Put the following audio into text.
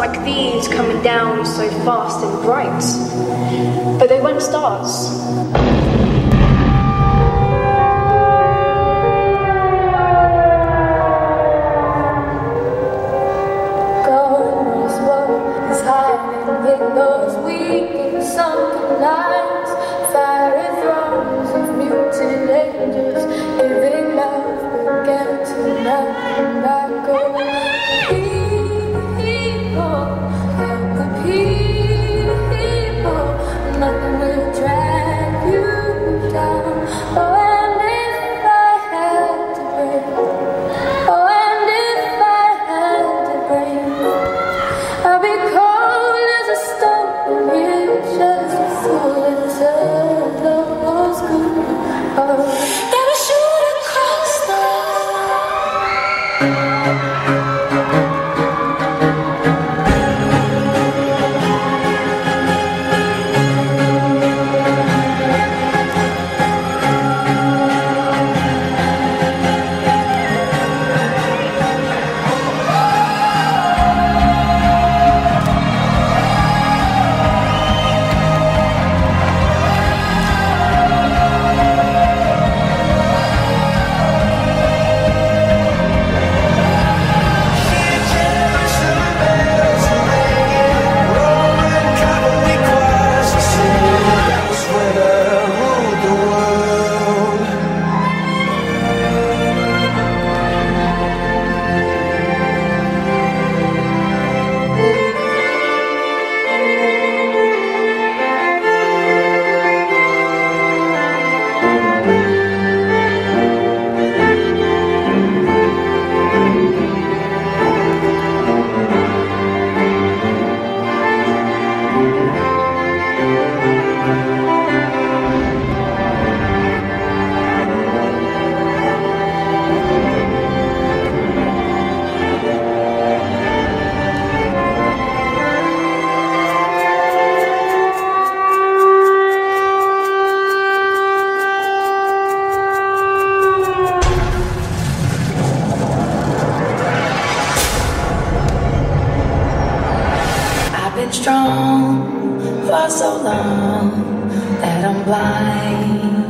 like these coming down so fast and bright, but they weren't stars. God knows what is hiding in those weak and sunken lines, fiery thrones of muted angels, living love began to melt and back over. Nothing will drag you down. Oh, and if I had to break, oh, and if I had to break, I'd be cold as a stone, rich as a fool, until those good. Oh, never shoot across the strong for so long that I'm blind.